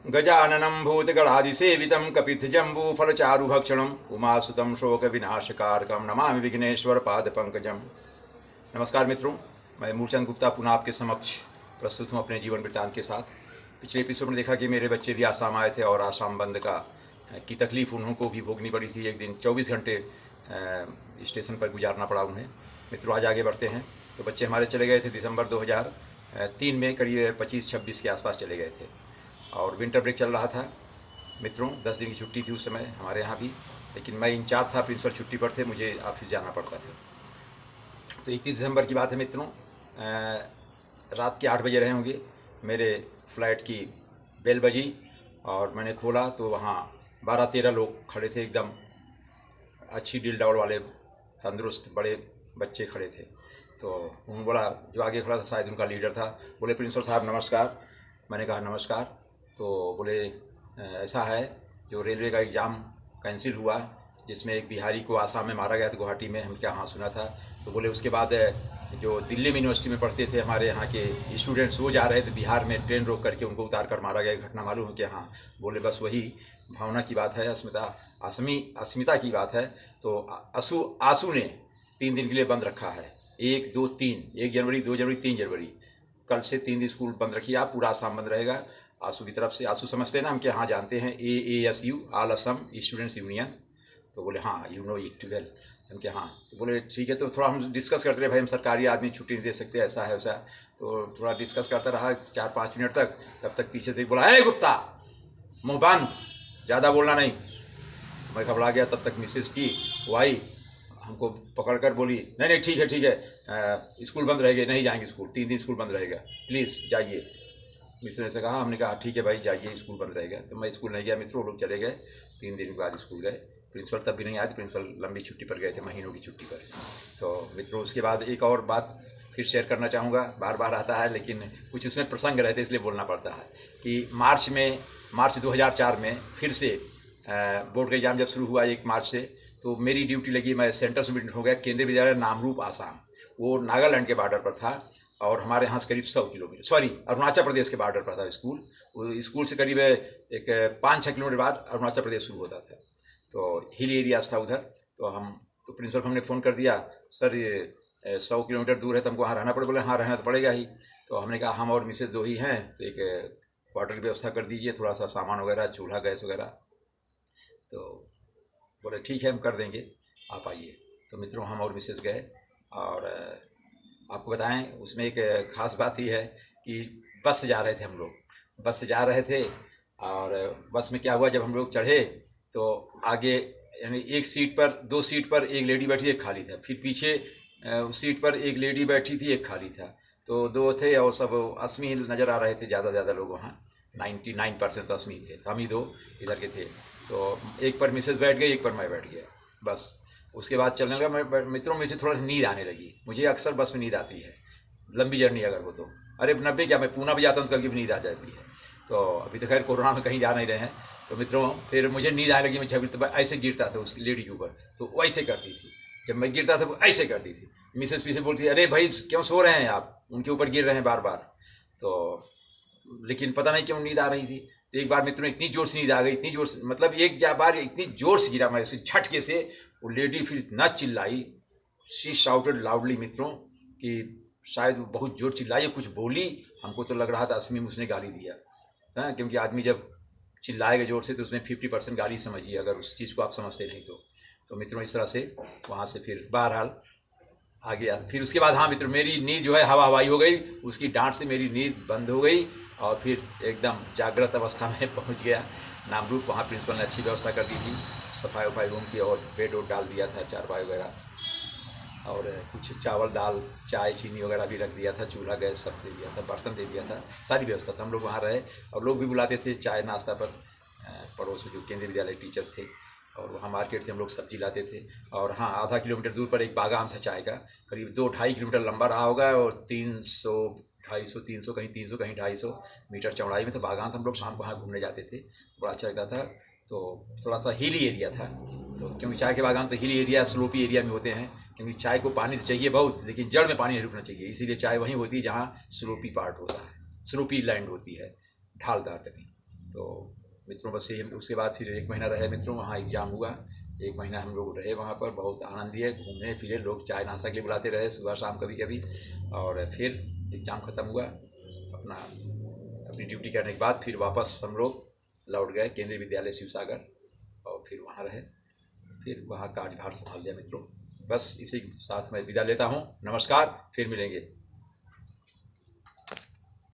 गजाननं भूतगणादिसेवितं कपित्थजम्बूफलचारुभक्षणम् उमासुतं शोकविनाशकारकं नमामि विघ्नेश्वरपादपङ्कजम्। नमस्कार मित्रों, मैं मूलचंद गुप्ता पुनः आपके समक्ष प्रस्तुत हूँ अपने जीवन वृत्तांत के साथ। पिछले एपिसोड में देखा कि मेरे बच्चे भी आसाम आए थे और आसाम बंद की तकलीफ़ उनको भी भोगनी पड़ी थी। एक दिन 24 घंटे स्टेशन पर गुजारना पड़ा उन्हें। मित्रों, आज आगे बढ़ते हैं। तो बच्चे हमारे चले गए थे दिसंबर 2003 में, करीब 25-26 के आसपास चले गए थे और विंटर ब्रेक चल रहा था। मित्रों, 10 दिन की छुट्टी थी उस समय हमारे यहाँ भी, लेकिन मैं इंचार्ज था, प्रिंसिपल छुट्टी पर थे, मुझे ऑफिस जाना पड़ता था। तो 31 दिसंबर की बात है मित्रों, रात के 8 बजे रहे होंगे। मेरे फ्लैट की बेल बजी और मैंने खोला तो वहाँ 12-13 लोग खड़े थे, एकदम अच्छी डील डाउल वाले तंदुरुस्त बड़े बच्चे खड़े थे। तो उन्होंने बोला, जो आगे खड़ा था शायद उनका लीडर था, बोले प्रिंसिपल साहब नमस्कार। मैंने कहा नमस्कार। तो बोले ऐसा है, जो रेलवे का एग्ज़ाम कैंसिल हुआ जिसमें एक बिहारी को आसाम में मारा गया था, गुवाहाटी में, हम क्या हाँ सुना था। तो बोले उसके बाद जो दिल्ली में यूनिवर्सिटी में पढ़ते थे हमारे यहाँ के स्टूडेंट्स, वो जा रहे थे बिहार में, ट्रेन रोक करके उनको उतार कर मारा गया। घटना मालूम है कि हाँ। बोले बस वही भावना की बात है, अस्मिता की बात है। तो आंसू ने 3 दिन के लिए बंद रखा है। 1, 2, 3, 1 जनवरी, 2 जनवरी, 3 जनवरी, कल से 3 दिन स्कूल बंद रखिए आप, पूरा आसाम बंद रहेगा। आंसू की तरफ से, आंसू समझते हैं ना हम, क्या हाँ जानते हैं, AASU, all Assam students union. तो बोले हाँ यू नो इट वेल। हम क्या हाँ। तो बोले ठीक है। तो थोड़ा हम डिस्कस करते रहे, भाई हम सरकारी आदमी छुट्टी नहीं दे सकते, ऐसा है वैसा। तो थोड़ा डिस्कस करता रहा 4-5 मिनट तक। तब तक पीछे से बोला, ए गुप्ता मुँह बंद, ज़्यादा बोलना नहीं। मैं घबरा गया। तब तक मिसेस थी, वो आई, हमको पकड़कर बोली, नहीं नहीं ठीक है, स्कूल बंद रहेगा, नहीं जाएंगे स्कूल, 3 दिन स्कूल बंद रहेगा, प्लीज़ जाइए। मिस ने से कहा, हमने कहा ठीक है भाई जाइए, स्कूल बंद रहेगा। तो मैं स्कूल नहीं गया मित्रों, लोग चले गए। 3 दिन के बाद स्कूल गए। प्रिंसिपल तब भी नहीं आए थे, प्रिंसिपल लंबी छुट्टी पर गए थे, महीनों की छुट्टी पर। तो मित्रों, उसके बाद एक और बात फिर शेयर करना चाहूँगा, बार बार आता है लेकिन कुछ इसमें प्रसंग रहते इसलिए बोलना पड़ता है कि मार्च 2004 में फिर से बोर्ड का एग्ज़ाम जब शुरू हुआ 1 मार्च से, तो मेरी ड्यूटी लगी, मैं सेंटर सुपरिटेंडेंट हो गया केंद्रीय विद्यालय नामरूप आसाम। वो नागालैंड के बॉर्डर पर था और हमारे यहाँ से करीब 100 किलोमीटर, सॉरी अरुणाचल प्रदेश के बॉर्डर पर था स्कूल। वो स्कूल से करीब एक 5-6 किलोमीटर बाद अरुणाचल प्रदेश शुरू होता था। तो हिल एरियाज था उधर। तो प्रिंसिपल को हमने फ़ोन कर दिया, सर ये 100 किलोमीटर दूर है, तो हमको वहाँ रहना पड़ेगा। बोले हाँ रहना तो पड़ेगा ही। तो हमने कहा हम और मिसेज 2 ही हैं, तो एक क्वार्टर की व्यवस्था कर दीजिए, थोड़ा सा सामान वगैरह, चूल्हा गैस वगैरह। तो बोले ठीक है हम कर देंगे, आप आइए। तो मित्रों, हम और मिसेस गए और आपको बताएं, उसमें एक ख़ास बात ये है कि बस से जा रहे थे हम लोग, बस से जा रहे थे। और बस में क्या हुआ, जब हम लोग चढ़े तो आगे यानी 2 सीट पर एक लेडी बैठी, एक खाली था। फिर पीछे सीट पर एक लेडी बैठी थी, एक खाली था। तो 2 थे और सब असमी नज़र आ रहे थे, ज़्यादा लोग वहाँ 99% तो असमी थे, हम ही 2 इधर के थे। तो एक पर मिसेस बैठ गई, एक पर मैं बैठ गया। बस उसके बाद चलने लगा। मैं मित्रों, मुझे थोड़ा सी नींद आने लगी। मुझे अक्सर बस में नींद आती है, लंबी जर्नी अगर हो तो। अरे 90 क्या, मैं पूना भी जाता हूँ तो कभी भी नींद आ जाती है। तो अभी तो खैर कोरोना में कहीं जा नहीं रहे हैं। तो मित्रों, फिर मुझे नींद आने लगी। मैं झपट तो ऐसे गिरता था उस लेडी के ऊपर, तो वैसे करती थी। जब मैं गिरता था वो ऐसे करती थी। मिसेस पीछे बोलती अरे भाई क्यों सो रहे हैं आप, उनके ऊपर गिर रहे हैं बार बार। तो लेकिन पता नहीं क्यों नींद आ रही थी। तो एक बार मित्रों इतनी जोर से नींद आ गई, इतनी जोर से, मतलब एक बार इतनी जोर से गिरा मैं, उसे झटके से। वो लेडी फिर इतना चिल्लाई, शी शाउटेड लाउडली मित्रों, कि शायद वो बहुत जोर चिल्लाई, कुछ बोली। हमको तो लग रहा था असमी में उसने गाली दिया था, क्योंकि आदमी जब चिल्लाएगा जोर से तो उसमें 50% गाली समझिए, अगर उस चीज़ को आप समझते नहीं तो। तो मित्रों इस तरह से वहाँ से फिर बहरहाल आ गया। फिर उसके बाद हाँ मित्रों, मेरी नींद जो है हवा हवाई हो गई, उसकी डांट से मेरी नींद बंद हो गई और फिर एकदम जागृत अवस्था में पहुंच गया नामरूप। वहाँ प्रिंसिपल ने अच्छी व्यवस्था कर दी थी, सफाई वफाई रूम की, और बेड वोड डाल दिया था, चारपाई वगैरह, और कुछ चावल दाल चाय चीनी वगैरह भी रख दिया था, चूल्हा गैस सब दे दिया था, बर्तन दे दिया था, सारी व्यवस्था था। हम लोग वहाँ रहे और लोग भी बुलाते थे चाय नाश्ता पर। पड़ोस में जो केंद्रीय विद्यालय टीचर्स थे, और वहाँ मार्केट थे, हम लोग सब्जी लाते थे। और हाँ, आधा किलोमीटर दूर पर एक बागान था चाय का, करीब 2-2.5 किलोमीटर लंबा रहा होगा, और 300-250-300, कहीं 300 कहीं 250 मीटर चौड़ाई में था बागान। तो हम लोग शाम को वहाँ घूमने जाते थे, तो बड़ा अच्छा लगता था। तो थोड़ा सा हिली एरिया था, तो क्योंकि चाय के बागान तो हिली एरिया, स्लोपी एरिया में होते हैं, क्योंकि चाय को पानी तो चाहिए बहुत, लेकिन जड़ में पानी नहीं रुकना चाहिए। इसीलिए चाय वहीं होती है जहाँ स्लोपी पार्ट होता है, स्लोपी लैंड होती है, ढालदार जमीन। तो मित्रों बस ये उसके बाद फिर 1 महीना रहे मित्रों, वहाँ एग्ज़ाम हुआ। 1 महीना हम लोग रहे वहाँ पर, बहुत आनंद लिए, घूमे फिरे, लोग चाय नाश्ता के लिए बुलाते रहे सुबह शाम कभी कभी। और फिर एग्ज़ाम ख़त्म हुआ, अपनी ड्यूटी करने के बाद फिर वापस हम लोग लौट गए केंद्रीय विद्यालय शिवसागर, और फिर वहाँ रहे, फिर वहाँ कार्यभार संभाल लिया मित्रों। बस इसी के साथ मैं विदा लेता हूँ। नमस्कार, फिर मिलेंगे।